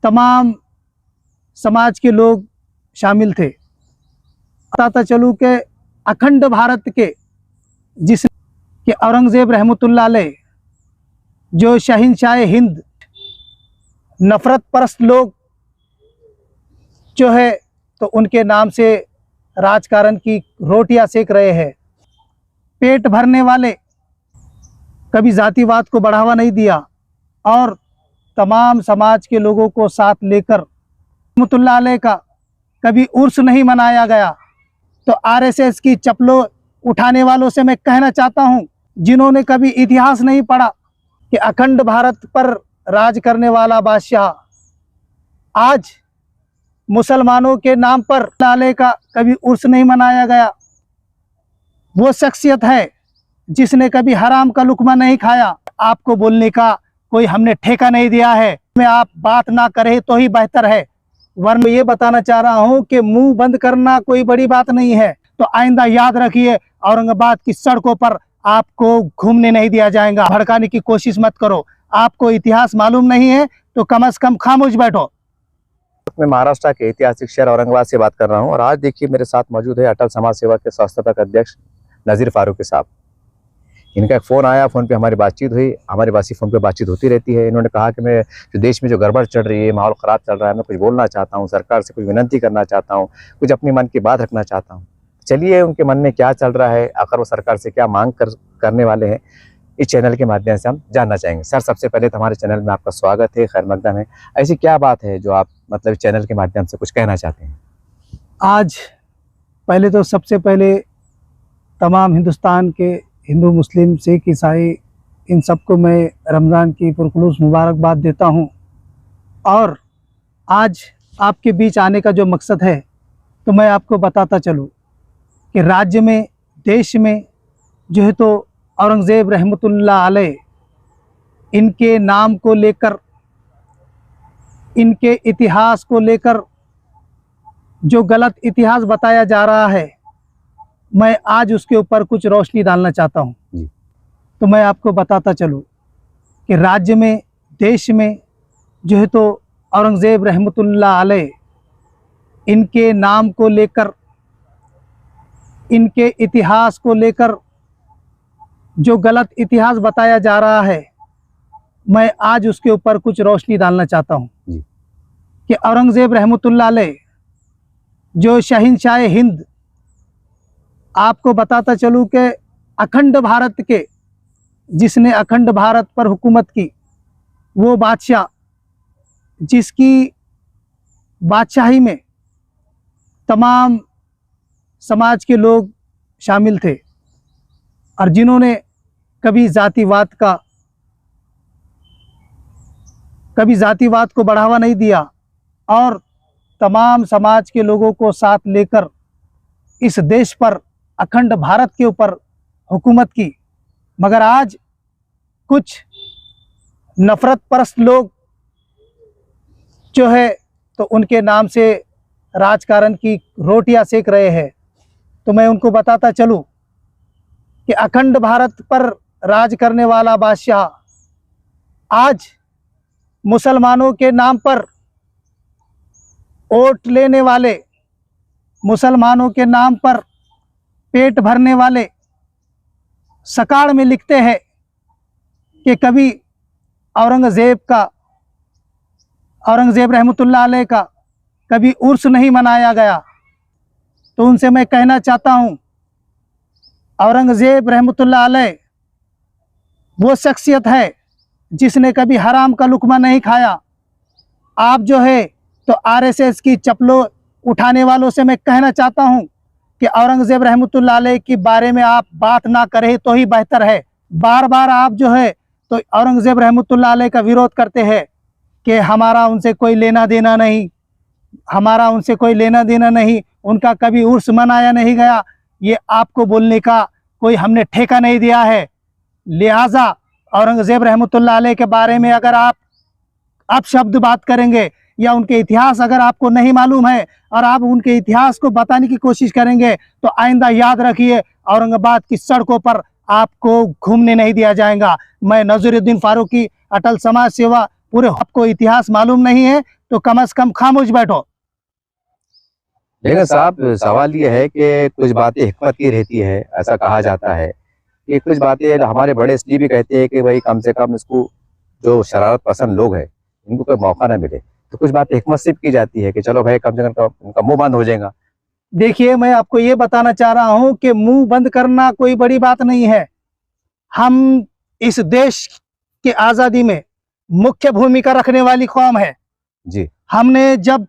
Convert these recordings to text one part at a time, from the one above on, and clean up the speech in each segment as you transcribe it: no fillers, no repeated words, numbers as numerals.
तमाम समाज के लोग शामिल थे। बताता चलूँ कि अखंड भारत के जिसके औरंगज़ेब रहमतुल्लाह अलैह जो शहंशाह हिंद नफ़रत परस्त लोग जो है तो उनके नाम से राजकारण की रोटियां सेक रहे हैं। पेट भरने वाले कभी जातिवाद को बढ़ावा नहीं दिया और तमाम समाज के लोगों को साथ लेकर रहमतुल्लाह अलैह का कभी उर्स नहीं मनाया गया। तो आरएसएस की चप्पलों उठाने वालों से मैं कहना चाहता हूं, जिन्होंने कभी इतिहास नहीं पढ़ा कि अखंड भारत पर राज करने वाला बादशाह आज मुसलमानों के नाम पर अलैह का कभी उर्स नहीं मनाया गया। वो शख्सियत है जिसने कभी हराम का लुकमा नहीं खाया। आपको बोलने का कोई हमने ठेका नहीं दिया है, में आप बात ना करें तो ही बेहतर है। वरना ये बताना चाह रहा हूं कि मुंह बंद करना कोई बड़ी बात नहीं है। तो आइंदा याद रखिए, औरंगाबाद की सड़कों पर आपको घूमने नहीं दिया जाएगा। भड़काने की कोशिश मत करो। आपको इतिहास मालूम नहीं है तो कम से कम खामोश बैठो। मैं महाराष्ट्र के ऐतिहासिक शहर औरंगाबाद से बात कर रहा हूं और आज देखिए मेरे साथ मौजूद है अटल समाज सेवा के संस्थापक अध्यक्ष नज़ीर फारूकी साहब। इनका एक फ़ोन आया, फ़ोन पे हमारी बातचीत हुई। हमारी फ़ोन पे बातचीत होती रहती है। इन्होंने कहा कि मैं जो देश में जो गड़बड़ चल रही है, माहौल ख़राब चल रहा है, मैं कुछ बोलना चाहता हूँ, सरकार से कुछ विनती करना चाहता हूँ, कुछ अपनी मन की बात रखना चाहता हूँ। चलिए उनके मन में क्या चल रहा है, आखिर वो सरकार से क्या मांग करने वाले हैं, इस चैनल के माध्यम से हम जानना चाहेंगे। सर, सबसे पहले तो हमारे चैनल में आपका स्वागत है, खैर मकदम है। ऐसी क्या बात है जो आप मतलब चैनल के माध्यम से कुछ कहना चाहते हैं? आज पहले तो सबसे पहले तमाम हिंदुस्तान के हिंदू, मुस्लिम, सिख, ईसाई इन सबको मैं रमज़ान की पुरखुलूस मुबारकबाद देता हूं। और आज आपके बीच आने का जो मकसद है तो मैं आपको बताता चलूं कि राज्य में, देश में जो है तो औरंगज़ेब रहमतुल्लाह अलैह इनके नाम को लेकर, इनके इतिहास को लेकर जो गलत इतिहास बताया जा रहा है, मैं आज उसके ऊपर कुछ रोशनी डालना चाहता हूं। तो मैं आपको बताता चलूं कि राज्य में, देश में जो है तो औरंगज़ेब रहमतुल्लाह अलैह इनके नाम को लेकर, इनके इतिहास को लेकर जो गलत इतिहास बताया जा रहा है, मैं आज उसके ऊपर कुछ रोशनी डालना चाहता हूं कि औरंगज़ेब रहमतुल्लाह अलैह जो शहंशाह हिंद, आपको बताता चलूं कि अखंड भारत के जिसने अखंड भारत पर हुकूमत की, वो बादशाह जिसकी बादशाही में तमाम समाज के लोग शामिल थे और जिन्होंने कभी जातिवाद को बढ़ावा नहीं दिया और तमाम समाज के लोगों को साथ लेकर इस देश पर, अखंड भारत के ऊपर हुकूमत की। मगर आज कुछ नफ़रत परस्त लोग जो है तो उनके नाम से राजकारण की रोटियां सेक रहे हैं। तो मैं उनको बताता चलूं कि अखंड भारत पर राज करने वाला बादशाह आज मुसलमानों के नाम पर वोट लेने वाले, मुसलमानों के नाम पर पेट भरने वाले सकाळ में लिखते हैं कि कभी औरंगज़ेब रहमतुल्लाह अलैह का कभी उर्स नहीं मनाया गया। तो उनसे मैं कहना चाहता हूं, औरंगज़ेब रहमतुल्लाह अलैह वो शख्सियत है जिसने कभी हराम का लुकमा नहीं खाया। आप जो है तो आरएसएस की चप्पलों उठाने वालों से मैं कहना चाहता हूं कि औरंगज़ेब रहमतुल्लाह अलैह के बारे में आप बात ना करें तो ही बेहतर है। बार बार आप जो है तो औरंगज़ेब रहमतुल्लाह अलैह का विरोध करते हैं कि हमारा उनसे कोई लेना देना नहीं, हमारा उनसे कोई लेना देना नहीं, उनका कभी उर्स मनाया नहीं गया। ये आपको बोलने का कोई हमने ठेका नहीं दिया है। लिहाजा औरंगज़ेब रहमतुल्लाह अलैह के बारे में अगर आप शब्द बात करेंगे या उनके इतिहास अगर आपको नहीं मालूम है और आप उनके इतिहास को बताने की कोशिश करेंगे तो आइंदा याद रखिए, औरंगाबाद की सड़कों पर आपको घूमने नहीं दिया जाएगा। मैं नज़ीरुद्दीन फारूकी, अटल समाज सेवा, पूरे आपको इतिहास मालूम नहीं है तो कम से कम खामोश बैठो। लेकिन साहब सवाल ये है कि कुछ बातें हिकमत की रहती है, ऐसा कहा जाता है कि कुछ बातें हमारे बड़े इसलिए भी कहते हैं कि भाई कम से कम इसको जो शरारत पसंद लोग हैं इनको कोई मौका ना मिले, तो कुछ बातें हिकमत से भी की जाती है कि चलो भाई कम से कम उनका मुंह बंद हो जाएगा। देखिए, मैं आपको ये बताना चाह रहा हूं कि मुंह बंद करना कोई बड़ी बात नहीं है। हम इस देश की आजादी में मुख्य भूमिका रखने वाली कौम है। जी हमने जब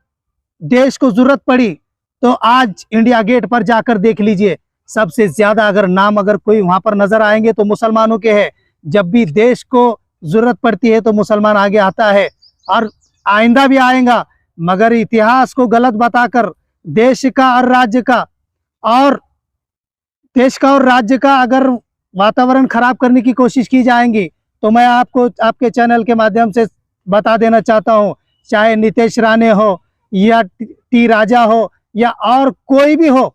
देश को जरूरत पड़ी तो आज इंडिया गेट पर जाकर देख लीजिए, सबसे ज्यादा अगर नाम अगर कोई वहां पर नजर आएंगे तो मुसलमानों के हैं। जब भी देश को जरूरत पड़ती है तो मुसलमान आगे आता है और आइंदा भी आएगा। मगर इतिहास को गलत बताकर देश का और राज्य का अगर वातावरण खराब करने की कोशिश की जाएंगी तो मैं आपको आपके चैनल के माध्यम से बता देना चाहता हूं, चाहे नीतीश राणे हो या टी राजा हो या और कोई भी हो,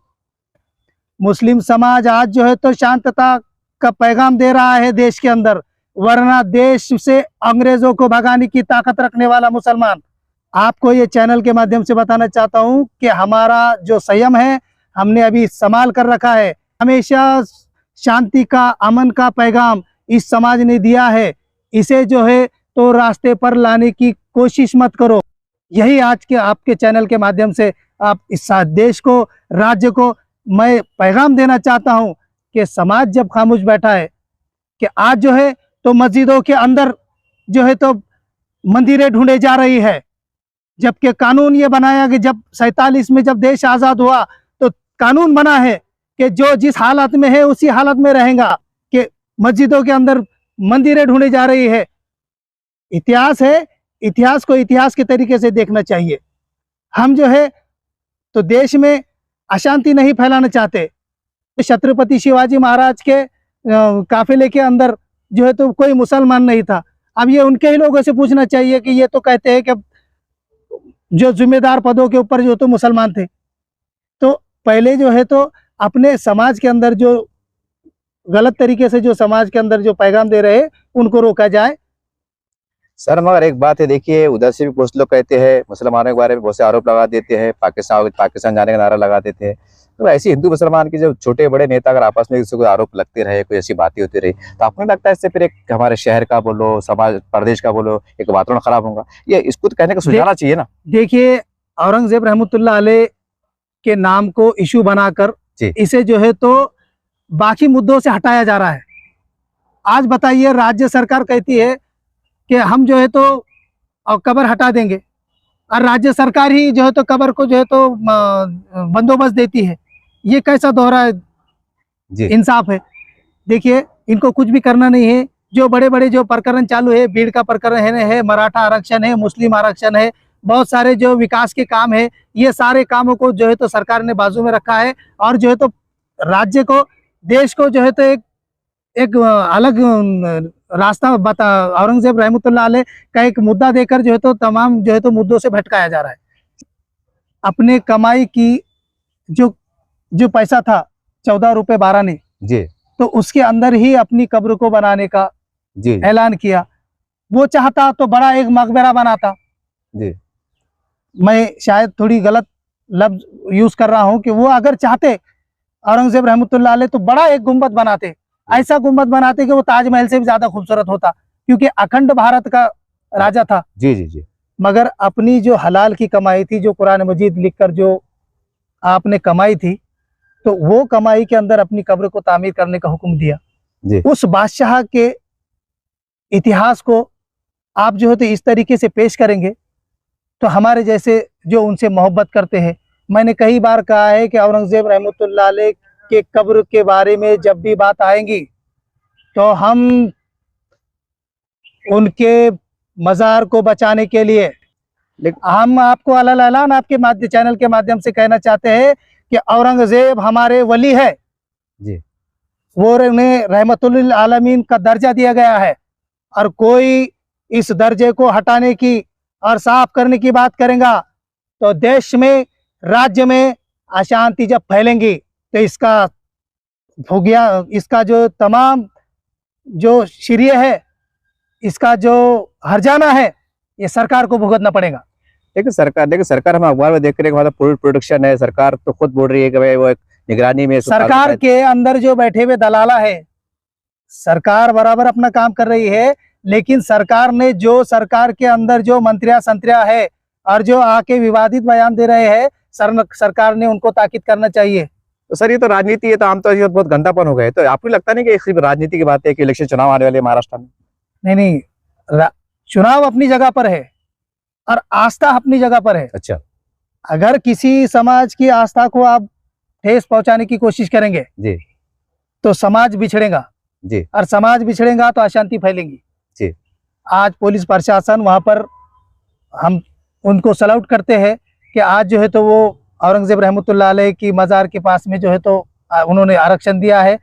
मुस्लिम समाज आज जो है तो शांतता का पैगाम दे रहा है देश के अंदर। वरना देश से अंग्रेजों को भगाने की ताकत रखने वाला मुसलमान। आपको ये चैनल के माध्यम से बताना चाहता हूं कि हमारा जो संयम है हमने अभी संभाल कर रखा है। हमेशा शांति का, अमन का पैगाम इस समाज ने दिया है। इसे जो है तो रास्ते पर लाने की कोशिश मत करो। यही आज के आपके चैनल के माध्यम से आप इस देश को, राज्य को मैं पैगाम देना चाहता हूं कि समाज जब खामोश बैठा है कि आज जो है तो मस्जिदों के अंदर जो है तो मंदिरें ढूंढे जा रही है, जबकि कानून ये बनाया कि जब 47 में जब देश आजाद हुआ तो कानून बना है कि जो जिस हालत में है उसी हालत में रहेगा, कि मस्जिदों के अंदर मंदिरें ढूंढी जा रही है। इतिहास है, इतिहास को इतिहास के तरीके से देखना चाहिए। हम जो है तो देश में अशांति नहीं फैलाना चाहते। छत्रपति शिवाजी महाराज के काफिले के अंदर जो है तो कोई मुसलमान नहीं था। अब ये उनके ही लोगों से पूछना चाहिए कि ये तो कहते हैं कि जो जिम्मेदार पदों के ऊपर जो तो मुसलमान थे। तो पहले जो है तो अपने समाज के अंदर जो गलत तरीके से जो समाज के अंदर जो पैगाम दे रहे हैं उनको रोका जाए। सर मगर एक बात है, देखिए उधर से भी कुछ लोग कहते हैं मुसलमानों के बारे में बहुत से आरोप लगा देते हैं, पाकिस्तान जाने का नारा लगा देते हैं। तो ऐसे हिंदू मुसलमान के जो छोटे बड़े नेता अगर आपस में किसी को आरोप लगते रहे, कोई ऐसी बातें होती रही, तो आपको नहीं लगता है इससे फिर एक हमारे शहर का बोलो, समाज प्रदेश का बोलो, एक वातावरण खराब होगा? ये इसको तो कहने का सुझाना चाहिए ना। देखिए, औरंगजेब रहमतुल्लाह अलैह के नाम को इशू बनाकर इसे जो है तो बाकी मुद्दों से हटाया जा रहा है। आज बताइए, राज्य सरकार कहती है कि हम जो है तो कब्र हटा देंगे और राज्य सरकार ही जो है तो कब्र को जो है तो बंदोबस्त देती है। ये कैसा दोहरा इंसाफ है? देखिए, इनको कुछ भी करना नहीं है। जो बड़े बड़े जो प्रकरण चालू है, भीड़ का प्रकरण है, मराठा आरक्षण है, मुस्लिम आरक्षण है, बहुत सारे जो विकास के काम है, ये सारे कामों को जो है तो सरकार ने बाजू में रखा है और जो है तो राज्य को, देश को जो है तो एक अलग रास्ता बता औरंगजेब रहमतुल्लाह अलैह का एक मुद्दा देकर जो है तो तमाम जो है तो मुद्दों से भटकाया जा रहा है। अपने कमाई की जो पैसा था 14 रुपए 12 ने जी, तो उसके अंदर ही अपनी कब्र को बनाने का जी ऐलान किया। वो चाहता तो बड़ा एक मकबरा बनाता जी। मैं शायद थोड़ी गलत लफ्ज यूज कर रहा हूं कि वो अगर चाहते औरंगजेब रहमतुल्लाह अलैह तो बड़ा एक गुंबद बनाते, ऐसा गुंबद बनाते कि वो ताजमहल से भी ज्यादा खूबसूरत होता, क्योंकि अखंड भारत का राजा था। जी जी जी। मगर अपनी जो हलाल की कमाई थी, जो कुरान मजीद लिखकर जो आपने कमाई थी, तो वो कमाई के अंदर अपनी कब्र को तामीर करने का हुक्म दिया जी। उस बादशाह के इतिहास को आप जो है तो इस तरीके से पेश करेंगे तो हमारे जैसे जो उनसे मोहब्बत करते हैं, मैंने कई बार कहा है कि औरंगजेब रहमतुल्लाह अलैह के कब्र के बारे में जब भी बात आएगी तो हम उनके मज़ार को बचाने के लिए हम आपको अलल ऐलान आपके चैनल के माध्यम से कहना चाहते हैं कि औरंगजेब हमारे वली है जी। वो उन्हें रहमतुल आलमीन का दर्जा दिया गया है और कोई इस दर्जे को हटाने की और साफ करने की बात करेगा तो देश में, राज्य में अशांति जब फैलेंगी तो इसका भोगिया, इसका जो तमाम जो श्रेय है, इसका जो हर्जाना है, ये सरकार को भुगतना पड़ेगा। लेकिन सरकार हम अखबार में देख रहे हैं कि मतलब पूरी प्रोडक्शन है, सरकार तो खुद बोल रही है कि भाई वो एक निगरानी में सरकार के अंदर जो बैठे हुए दलाला है, सरकार बराबर अपना काम कर रही है, लेकिन सरकार ने जो सरकार के अंदर जो मंत्रिया संत्रिया है और जो आके विवादित बयान दे रहे हैं, सरकार ने उनको ताकीद करना चाहिए। तो सर ये तो राजनीति है, तो आमतौर पर बहुत गंदापन हो गए। तो आपको लगता नहीं कि सिर्फ राजनीति की बात है कि इलेक्शन चुनाव आने वाले महाराष्ट्र में? नहीं, चुनाव अपनी जगह पर है और आस्था अपनी जगह पर है। अच्छा, अगर किसी समाज की आस्था को आप ठेस पहुंचाने की कोशिश करेंगे जी तो समाज बिछड़ेगा जी और समाज बिछड़ेगा तो अशांति फैलेगी जी। आज पुलिस प्रशासन वहां पर, हम उनको सल्यूट करते हैं कि आज जो है तो वो औरंगजेब रहमतुल्लाह अलैह की मज़ार के पास में जो है तो उन्होंने आरक्षण दिया है,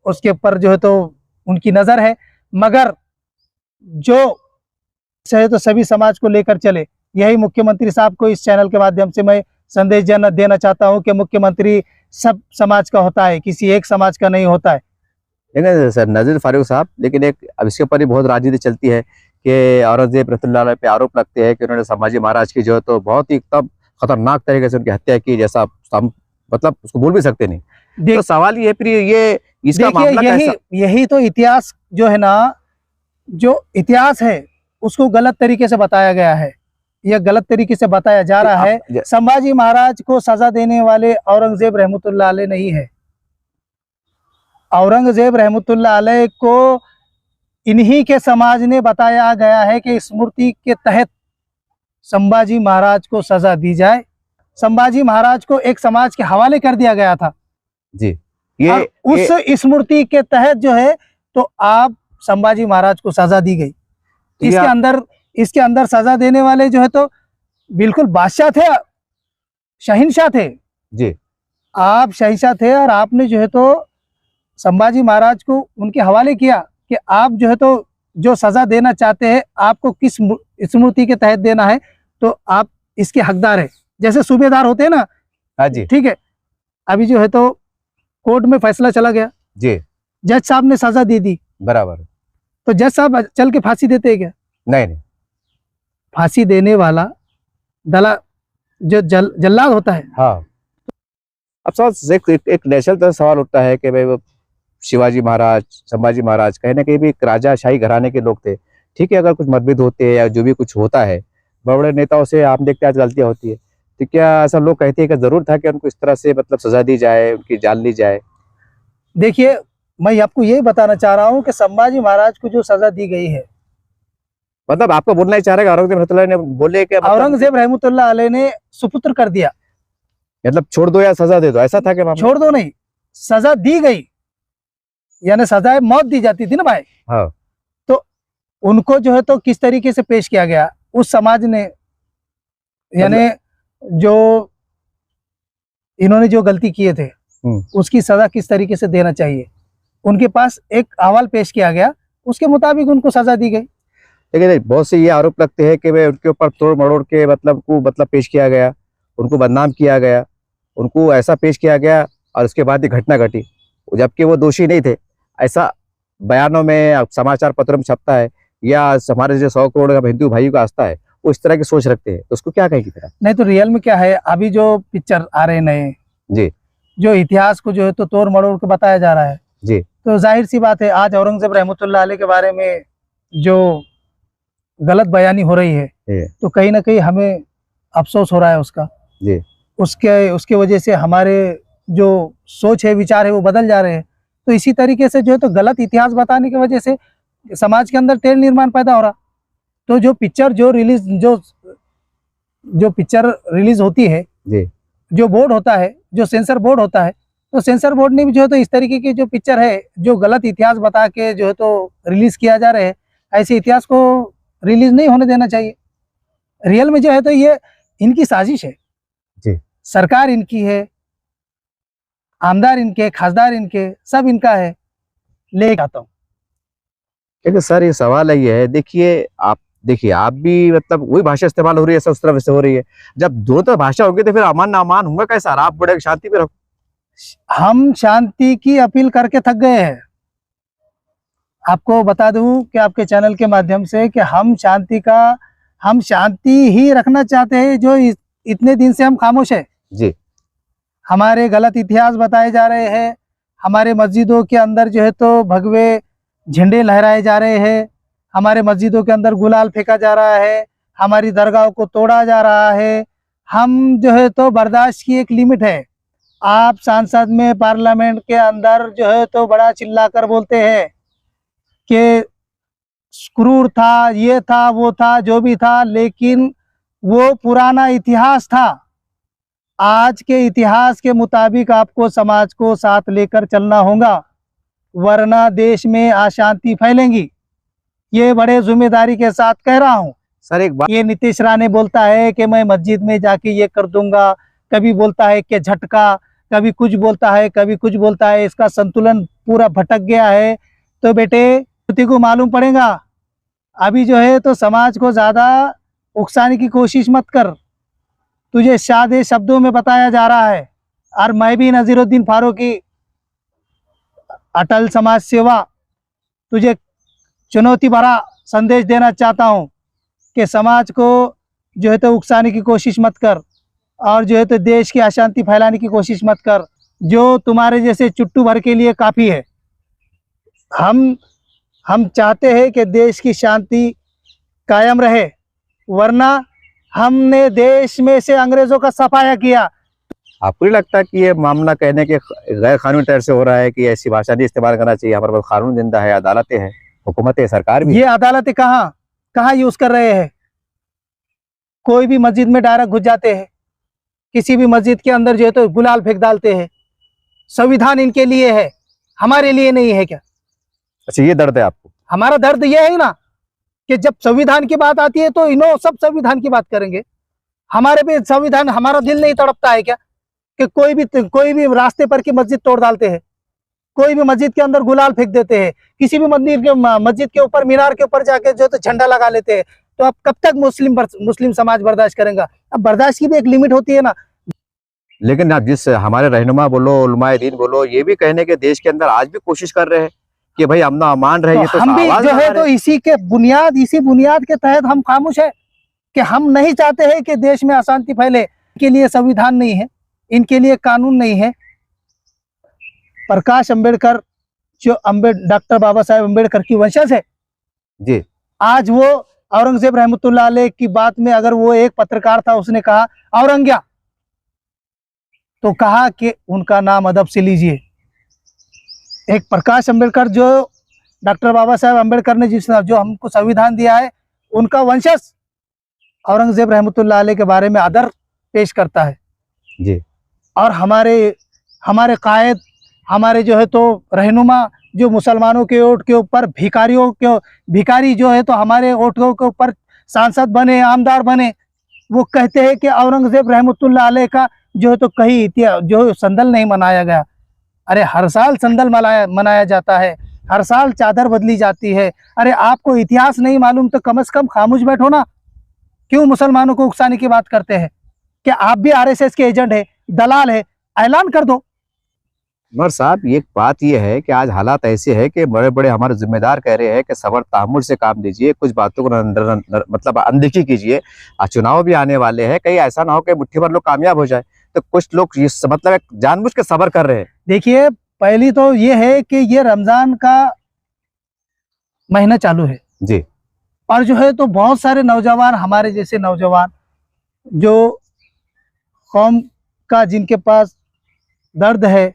उसके ऊपर जो है तो उनकी नज़र है। मगर जो है तो सभी समाज को लेकर चले, यही मुख्यमंत्री साहब को इस चैनल के माध्यम से मैं संदेश देना चाहता हूं कि मुख्यमंत्री सब समाज का होता है, किसी एक समाज का नहीं होता है। लेकिन सर नज़ीर फारूक साहब, लेकिन एक अब इसके ऊपर ही बहुत राजनीति चलती है कि औरंगजेब रहमतुल्लाह अलैह पे आरोप लगते हैं कि उन्होंने संभाजी महाराज की जो है तो बहुत ही एकदम खतरनाक तरीके से उनकी हत्या की, जैसा हम मतलब उसको बोल भी सकते नहीं। तो सवाल ये फिर ये इसका मामला कैसा? यही तो इतिहास जो है ना, जो इतिहास है उसको गलत तरीके से बताया गया है, यह गलत तरीके से बताया जा रहा है। संभाजी महाराज को सजा देने वाले औरंगजेब रहमतुल्लाह अलैह नहीं है। औरंगजेब रहमतुल्लाह अलैह को इन्हीं के समाज ने बताया गया है कि स्मृति के तहत संभाजी महाराज को सजा दी जाए। संभाजी महाराज को एक समाज के हवाले कर दिया गया था जी। उस स्मृति के तहत जो है तो आप संभाजी महाराज को सजा दी गई। इसके अंदर सजा देने वाले जो है तो बिल्कुल बादशाह थे, शहंशाह थे जी। आप शहंशाह थे और आपने जो है तो संभाजी महाराज को उनके हवाले किया कि आप जो है तो जो सजा देना चाहते हैं आपको किस स्मृति के तहत देना है, तो आप इसके हकदार है। जैसे सूबेदार होते हैं ना, हाँ जी, ठीक है। अभी जो है तो कोर्ट में फैसला चला गया जी, जज साहब ने सजा दे दी, बराबर, तो जज साहब चल के फांसी देते हैं क्या? नहीं। फांसी देने वाला दला जो जल्लाद होता है। हाँ। अब सवाल एक नेशनल तरह सवाल उठता है कि भाई वो शिवाजी महाराज, संभाजी महाराज कहीं ना कहीं भी एक राजाशाही घराने के लोग थे। ठीक है, अगर कुछ मतभेद होते हैं या जो भी कुछ होता है बड़े बड़े नेताओं से आप देखते हैं आज गलतियां होती है, तो क्या ऐसा लोग कहते हैं कि जरूर था कि उनको इस तरह से मतलब सजा दी जाए, उनकी जान ली जाए? देखिए, मैं आपको यही बताना चाह रहा हूँ कि संभाजी महाराज को जो सजा दी गई है, मतलब आपको बोलना ही चाह रहे औरंगजेब रहमतुल्लाह ने बोले कि औरंगजेब रहमतुल्लाह अलैह ने सुपुत्र कर दिया, मतलब छोड़ दो या सजा दे दो, ऐसा था कि छोड़ दो नहीं, सजा दी गई, यानी सजाए मौत दी जाती थी ना भाई। हाँ। तो उनको जो है तो किस तरीके से पेश किया गया उस समाज ने, यानी जो इन्होंने जो गलती किए थे उसकी सजा किस तरीके से देना चाहिए, उनके पास एक अहवाल पेश किया गया, उसके मुताबिक उनको सजा दी गई। लेकिन बहुत से ये आरोप लगते हैं कि वे उनके ऊपर तोड़ मरोड़ के मतलब पेश किया गया, उनको बदनाम किया गया, उनको ऐसा पेश किया गया और उसके बाद ये घटना घटी, जबकि वो दोषी नहीं थे। ऐसा बयानों में, समाचार पत्रों में छपता है, या हमारे जो 100 करोड़ का हिंदू भाइयों का आस्था है वो इस तरह की सोच रखते हैं, तो उसको क्या कहेगी फिर? नहीं तो रियल में क्या है, अभी जो पिक्चर आ रहे नए जी, जो इतिहास को जो है तो तोड़ मरोड़ के बताया जा रहा है जी, तो जाहिर सी बात है आज औरंगजेब रहमतुल्लाह अलैह के बारे में जो गलत बयानी हो रही है तो कहीं ना कहीं हमें अफसोस हो रहा है उसका जी। उसके वजह से हमारे जो सोच है, विचार है, वो बदल जा रहे हैं। तो इसी तरीके से जो है तो गलत इतिहास बताने की वजह से समाज के अंदर तेल निर्माण पैदा हो रहा। तो जो पिक्चर जो पिक्चर रिलीज होती है जी, जो बोर्ड होता है, जो सेंसर बोर्ड होता है, तो सेंसर बोर्ड ने भी जो है तो इस तरीके की जो पिक्चर है जो गलत इतिहास बता के जो है तो रिलीज किया जा रहा है, ऐसे इतिहास को रिलीज नहीं होने देना चाहिए। रियल में जो है तो ये इनकी साजिश है जी। सरकार इनकी है, आमदार इनके, खासदार इनके, सब इनका है। ले आता हूँ। लेकिन सर ये सवाल है, ये है, देखिए आप भी मतलब वही भाषा इस्तेमाल हो रही है, सब उस तरफ से हो रही है। जब दोनों तरफ भाषा होगी तो फिर अमन नामान होगा कैसा? आप बड़े शांति पे रहो। हम शांति की अपील करके थक गए हैं। आपको बता दूं कि आपके चैनल के माध्यम से कि हम शांति का हम शांति ही रखना चाहते हैं, जो इतने दिन से हम खामोश है। जी हमारे गलत इतिहास बताए जा रहे हैं, हमारे मस्जिदों के अंदर जो है तो भगवे झंडे लहराए जा रहे हैं, हमारे मस्जिदों के अंदर गुलाल फेंका जा रहा है, हमारी दरगाहों को तोड़ा जा रहा है। हम जो है तो बर्दाश्त की एक लिमिट है। आप सांसद में पार्लियामेंट के अंदर जो है तो बड़ा चिल्लाकर बोलते हैं कि क्रूर था, ये था, वो था, जो भी था, लेकिन वो पुराना इतिहास था। आज के इतिहास के मुताबिक आपको समाज को साथ लेकर चलना होगा, वरना देश में अशांति फैलेंगी। ये बड़े जिम्मेदारी के साथ कह रहा हूँ। सर एक बात, ये नीतीश राणे बोलता है कि मैं मस्जिद में जाके ये कर दूंगा, कभी बोलता है कि झटका, कभी कुछ बोलता है, कभी कुछ बोलता है। इसका संतुलन पूरा भटक गया है। तो बेटे युवती को मालूम पड़ेगा। अभी जो है तो समाज को ज्यादा उकसाने की कोशिश मत कर। तुझे सादे शब्दों में बताया जा रहा है। और मैं भी नजीरुद्दीन फारूकी, अटल समाज सेवा, तुझे चुनौती भरा संदेश देना चाहता हूँ कि समाज को जो है तो उकसाने की कोशिश मत कर, और जो है तो देश की अशांति फैलाने की कोशिश मत कर। जो तुम्हारे जैसे चुट्टू भर के लिए काफ़ी है। हम चाहते हैं कि देश की शांति कायम रहे, वरना हमने देश में से अंग्रेजों का सफाया किया। आपको नहीं लगता कि ये मामला कहने के गैर कानूनी तरह से हो रहा है कि ऐसी भाषा नहीं इस्तेमाल करना चाहिए? हमारे पास कानून जिंदा है, अदालतें हैं, हुकूमत है, सरकार भी है। ये अदालतें कहाँ यूज कर रहे हैं? कोई भी मस्जिद में डायरेक्ट घुस जाते हैं, किसी भी मस्जिद के अंदर जो है तो गुलाल फेंक डालते हैं। संविधान इनके लिए है, हमारे लिए नहीं है क्या? अच्छा, ये दर्द है आपको? हमारा दर्द ये है ना कि जब संविधान की बात आती है तो इन्हों सब संविधान की बात करेंगे। हमारे पे संविधान, हमारा दिल नहीं तड़पता है क्या कि कोई भी रास्ते पर की मस्जिद तोड़ डालते हैं, कोई भी मस्जिद के अंदर गुलाल फेंक देते हैं, किसी भी मस्जिद के ऊपर, मीनार के ऊपर जाके जो तो झंडा लगा लेते हैं। तो अब कब तक मुस्लिम समाज बर्दाश्त करेगा? अब बर्दाश्त की भी एक लिमिट होती है ना। लेकिन आप जिस हमारे रहनुमा बोलो, उलमाए दीन बोलो, ये भी कहने के देश के अंदर आज भी कोशिश कर रहे हैं कि भाई अमन अमान रहे। तो हम भी जो है तो इसी बुनियाद के तहत हम खामोश है कि हम नहीं चाहते हैं कि देश में अशांति फैले। इनके लिए संविधान नहीं है, इनके लिए कानून नहीं है। प्रकाश अंबेडकर जो डॉक्टर बाबा साहेब अंबेडकर की वंशज है जी, आज वो औरंगजेब रहमतुल्लाह अलैह की बात में, अगर वो एक पत्रकार था, उसने कहा औरंग्या, तो कहा कि उनका नाम अदब से लीजिए। एक प्रकाश अंबेडकर, जो डॉक्टर बाबा साहेब अंबेडकर ने जो हमको संविधान दिया है, उनका वंशज औरंगजेब रहमतुल्लाह अलैह के बारे में आदर पेश करता है जी। और हमारे कायद, हमारे जो है तो रहनुमा, जो मुसलमानों के वोट के ऊपर भिखारी जो है तो हमारे वोटों के ऊपर सांसद बने, आमदार बने, वो कहते हैं कि औरंगजेब रहमतुल्लाह अलैह का जो है तो कहीं जो संदल नहीं मनाया गया। अरे हर साल संदल मनाया जाता है, हर साल चादर बदली जाती है। अरे आपको इतिहास नहीं मालूम तो कम से कम खामोश बैठो ना। क्यों मुसलमानों को उकसाने की बात करते हैं? कि आप भी आरएसएस के एजेंट है, दलाल है? ऐलान कर दो। मगर साहब एक बात यह है कि आज हालात ऐसे है कि बड़े बड़े हमारे जिम्मेदार कह रहे हैं कि सबर तहम्मुल से काम लीजिए, कुछ बातों को मतलब अनदेखी कीजिए। चुनाव भी आने वाले हैं, कहीं ऐसा ना हो कि मुट्ठी भर लोग कामयाब हो जाए। तो कुछ लोग ये मतलब जानबूझ के सबर कर रहे हैं। देखिए, पहली तो ये है कि ये रमजान का महीना चालू है जी, और जो है तो बहुत सारे नौजवान, हमारे जैसे नौजवान जो कौम का, जिनके पास दर्द है,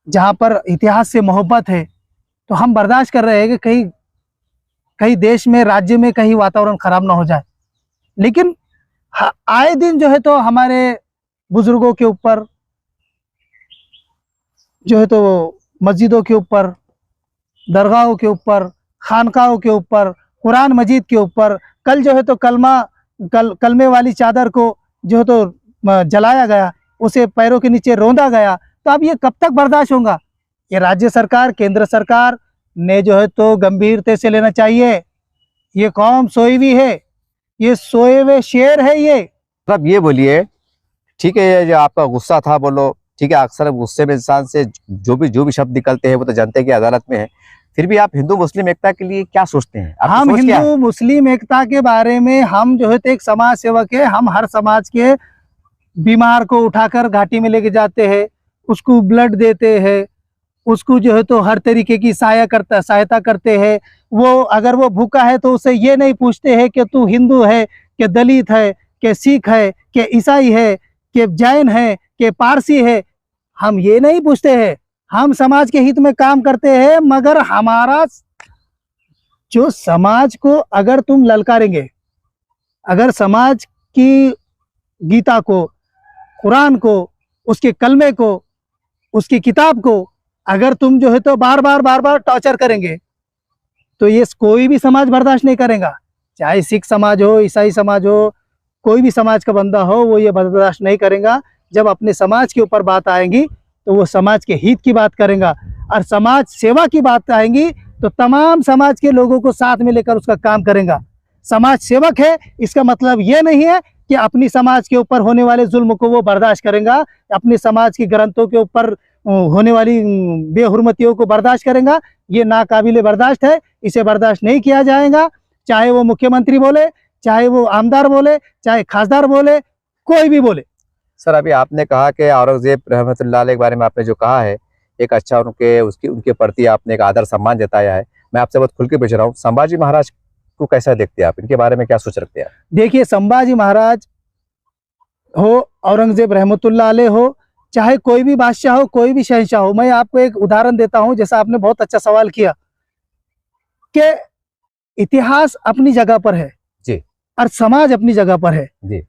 जहाँ पर इतिहास से मोहब्बत है, तो हम बर्दाश्त कर रहे हैं कि कहीं देश में, राज्य में कहीं वातावरण खराब ना हो जाए। लेकिन आए दिन जो है तो हमारे बुजुर्गों के ऊपर, जो है तो मस्जिदों के ऊपर, दरगाहों के ऊपर, खानकाहों के ऊपर, कुरान मजीद के ऊपर, कल जो है तो कलमे वाली चादर को जो है तो जलाया गया, उसे पैरों के नीचे रौंदा गया। तो अब ये कब तक बर्दाश्त होगा? ये राज्य सरकार, केंद्र सरकार ने जो है तो गंभीरता से लेना चाहिए। ये कौम सोई हुई है, ये सोए हुए शेर है। ये मतलब ये बोलिए, ठीक है, ये जो आपका गुस्सा था बोलो, ठीक है, अक्सर गुस्से में इंसान से जो भी शब्द निकलते हैं वो तो जनता की अदालत में है। फिर भी आप हिंदू मुस्लिम एकता के लिए क्या सोचते हैं? आपकी हम सोच क्या है? हिंदू मुस्लिम एकता के बारे में हम जो है तो एक समाज सेवक है, हम हर समाज के बीमार को उठाकर घाटी में लेके जाते हैं, उसको ब्लड देते हैं, उसको जो है तो हर तरीके की सहायता करते हैं। वो अगर वो भूखा है तो उसे ये नहीं पूछते हैं कि तू हिंदू है, कि दलित है, कि सिख है, कि ईसाई है, कि जैन है, कि पारसी है, हम ये नहीं पूछते हैं। हम समाज के हित में काम करते हैं, मगर हमारा जो समाज को अगर तुम ललकारेंगे, अगर समाज की गीता को, कुरान को, उसके कलमे को, उसकी किताब को अगर तुम जो है तो बार बार टॉर्चर करेंगे, तो ये कोई भी समाज बर्दाश्त नहीं करेगा। चाहे सिख समाज हो, ईसाई समाज हो, कोई भी समाज का बंदा हो, वो ये बर्दाश्त नहीं करेगा। जब अपने समाज के ऊपर बात आएगी तो वो समाज के हित की बात करेगा, और समाज सेवा की बात आएगी तो तमाम समाज के लोगों को साथ में लेकर उसका काम करेगा। समाज सेवक है, इसका मतलब ये नहीं है कि अपनी समाज के ऊपर होने वाले जुल्म को वो बर्दाश्त करेगा, अपने समाज की ग्रंथों के ऊपर होने वाली बेहुरमतियों को बर्दाश्त करेगा। ये नाकाबिले बर्दाश्त है, इसे बर्दाश्त नहीं किया जाएगा। चाहे वो मुख्यमंत्री बोले, चाहे वो आमदार बोले, चाहे खासदार बोले, कोई भी बोले। सर, अभी आपने कहा कि औरंगजेब रहमतुल्लाह अलैह के बारे में आपने जो कहा है, एक अच्छा उनके प्रति आपने एक आदर सम्मान जताया है। मैं आपसे बहुत खुल के पूछ रहा हूँ, संभाजी महाराज को कैसा देखते हैं आप? इनके बारे में क्या सोच रखते हैं आप? देखिए, संभाजी महाराज हो, औरंगजेब रहमतुल्लाह अलैह हो, चाहे कोई भी बादशाह हो, कोई भी शहंशाह हो, मैं आपको एक उदाहरण देता हूं। जैसा आपने बहुत अच्छा सवाल किया कि इतिहास अपनी जगह पर है जी, और समाज अपनी जगह पर है जी,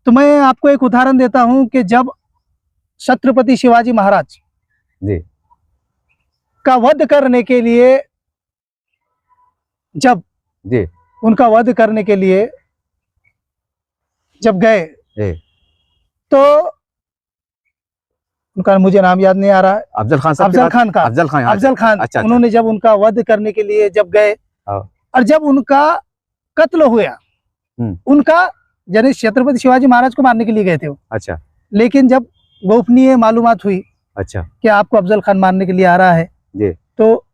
तो मैं आपको एक उदाहरण देता हूं कि जब छत्रपति शिवाजी महाराज जी, का वध करने के लिए, जब जी, उनका वध करने के लिए जब गए, जी। तो उनका मुझे नाम याद नहीं आ रहा है, अफजल खान साहब की अफजल बात- खान का, अफजल खान, हाँ, अफजल खान। अच्छा, उन्होंने जब उनका वध करने के लिए जब गए हाँ। और जब उनका कत्ल हुआ, उनका यानी छत्रपति शिवाजी महाराज को मारने के लिए गए थे वो, अच्छा, लेकिन जब गोपनीय मालूमात हुई अच्छा, कि आपको अफजल खान मारने के लिए आ रहा है, जी, तो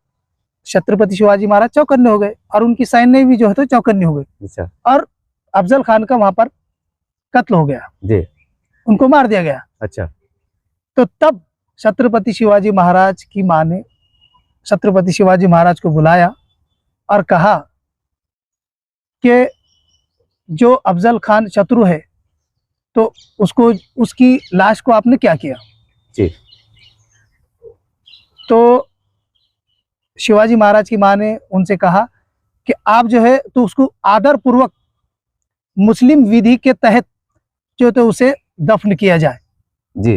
छत्रपति शिवाजी महाराज चौकन्ने हो गए और उनकी सैन्य भी जो है तो चौकन्ने हो गए, अच्छा, और अफजल खान का वहां पर कत्ल हो गया, जी, उनको मार दिया गया। अच्छा, तो तब छत्रपति शिवाजी महाराज की मां ने छत्रपति शिवाजी महाराज को बुलाया और कहा कि जो अफजल खान शत्रु है, तो उसको, उसकी लाश को आपने क्या किया? जी, तो शिवाजी महाराज की मां ने उनसे कहा कि आप जो है तो उसको आदर पूर्वक मुस्लिम विधि के तहत जो तो उसे दफन किया जाए। जी,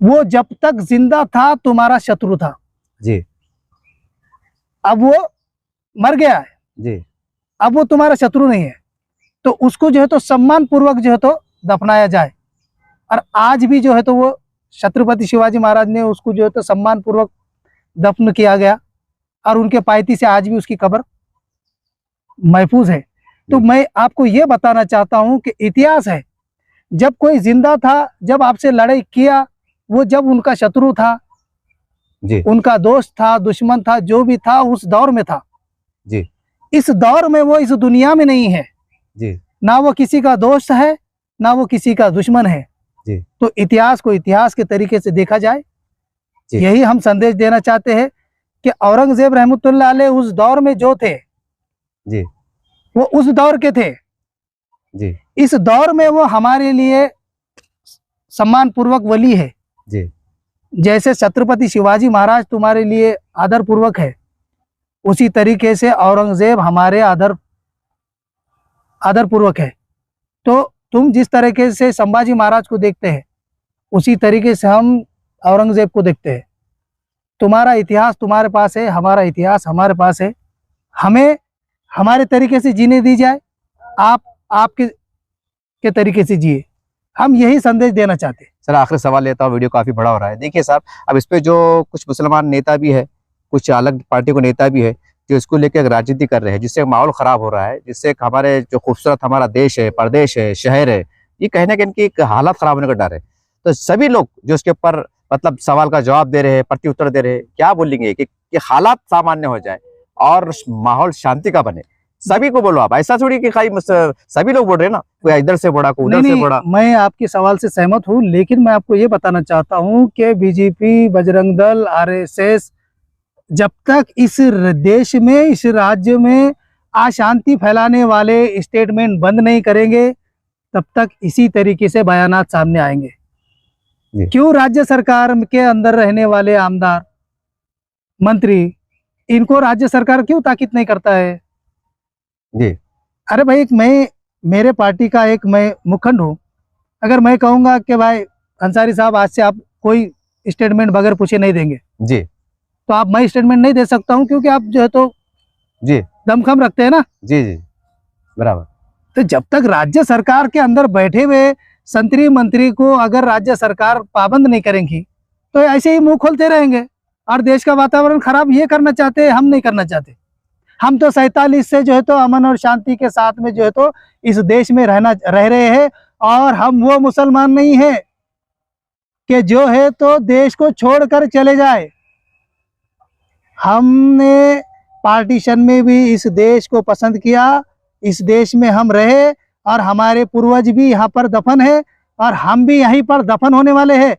वो जब तक जिंदा था तुम्हारा शत्रु था, जी, अब वो मर गया है, जी, अब वो तुम्हारा शत्रु नहीं है, तो उसको जो है तो सम्मान पूर्वक जो है तो दफनाया जाए। और आज भी जो है तो वो छत्रपति शिवाजी महाराज ने उसको जो है तो सम्मान पूर्वक दफन किया गया, और उनके पायती से आज भी उसकी कब्र महफूज है। तो मैं आपको ये बताना चाहता हूं कि इतिहास है, जब कोई जिंदा था, जब आपसे लड़ाई किया, वो जब उनका शत्रु था, जी, उनका दोस्त था, दुश्मन था, जो भी था उस दौर में था। जी, इस दौर में वो इस दुनिया में नहीं है, जी, ना वो किसी का दोस्त है, ना वो किसी का दुश्मन है। जी, तो इतिहास को इतिहास के तरीके से देखा जाए, जी। यही हम संदेश देना चाहते हैं कि औरंगजेब रहमतुल्लाह अलैह उस दौर में जो थे, जी, वो उस दौर के थे। जी, इस दौर में वो हमारे लिए सम्मान पूर्वक वली है। जी, जैसे छत्रपति शिवाजी महाराज तुम्हारे लिए आदर पूर्वक है, उसी तरीके से औरंगजेब हमारे आदर पूर्वक है। तो तुम जिस तरीके से संभाजी महाराज को देखते हैं, उसी तरीके से हम औरंगजेब को देखते हैं। तुम्हारा इतिहास तुम्हारे पास है, हमारा इतिहास हमारे पास है। हमें हमारे तरीके से जीने दी जाए, आप आपके तरीके से जिए। हम यही संदेश देना चाहते हैं। सर, आखिरी सवाल लेता हूँ, वीडियो काफी बड़ा हो रहा है। देखिए साहब, अब इस पे जो कुछ मुसलमान नेता भी है, कुछ अलग पार्टी को नेता भी है, जो इसको लेकर राजनीति कर रहे हैं, जिससे माहौल खराब हो रहा है, जिससे हमारे जो खूबसूरत हमारा देश है, प्रदेश है, शहर है, ये कहीं ना कहीं इनकी एक हालत खराब होने का डर है। तो सभी लोग जो इसके ऊपर मतलब सवाल का जवाब दे रहे हैं, प्रत्युत्तर दे रहे हैं, क्या बोलेंगे कि हालात सामान्य हो जाए और माहौल शांति का बने। सभी को बोलो आप, ऐसा थोड़ी कि सभी लोग बोल रहे हैं ना, कोई इधर से बोला, कोई उधर से बोला। मैं आपके सवाल से सहमत हूँ, लेकिन मैं आपको ये बताना चाहता हूँ कि बीजेपी, बजरंग दल, आरएसएस जब तक इस देश में, इस राज्य में अशांति फैलाने वाले स्टेटमेंट बंद नहीं करेंगे, तब तक इसी तरीके से बयानात सामने आएंगे। क्यों राज्य सरकार के अंदर रहने वाले आमदार, मंत्री, इनको राज्य सरकार क्यों ताकीद नहीं करता है? जी। अरे भाई, मैं मेरे पार्टी का एक मैं मुखंड हूँ। अगर मैं कहूँगा कि भाई अंसारी साहब आज से आप कोई स्टेटमेंट बगैर पूछे नहीं देंगे जी, तो आप मैं स्टेटमेंट नहीं दे सकता हूँ, क्योंकि आप जो है तो जी दमखम रखते हैं ना। जी जी बराबर। तो जब तक राज्य सरकार के अंदर बैठे हुए संतरी मंत्री को अगर राज्य सरकार पाबंद नहीं करेंगी तो ऐसे ही मुंह खोलते रहेंगे और देश का वातावरण खराब ये करना चाहते हैं, हम नहीं करना चाहते। हम तो 47 से जो है तो अमन और शांति के साथ में जो है तो इस देश में रह रहे हैं, और हम वो मुसलमान नहीं है कि जो है तो देश को छोड़कर चले जाए। हमने पार्टीशन में भी इस देश को पसंद किया, इस देश में हम रहे, और हमारे पूर्वज भी यहाँ पर दफन है और हम भी यहीं पर दफन होने वाले हैं।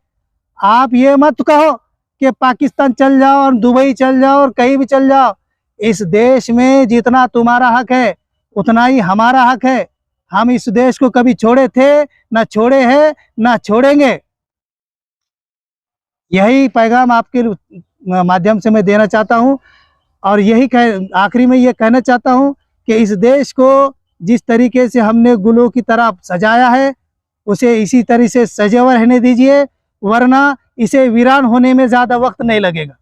आप ये मत कहो कि पाकिस्तान चल जाओ और दुबई चल जाओ और कहीं भी चल जाओ। इस देश में जितना तुम्हारा हक है उतना ही हमारा हक है। हम इस देश को कभी छोड़े थे ना छोड़े हैं ना छोड़ेंगे। यही पैगाम आपके माध्यम से मैं देना चाहता हूं, और यही आखिरी में ये कहना चाहता हूं कि इस देश को जिस तरीके से हमने गुलों की तरह सजाया है उसे इसी तरह से सजे हुए रहने दीजिए, वरना इसे वीरान होने में ज़्यादा वक्त नहीं लगेगा।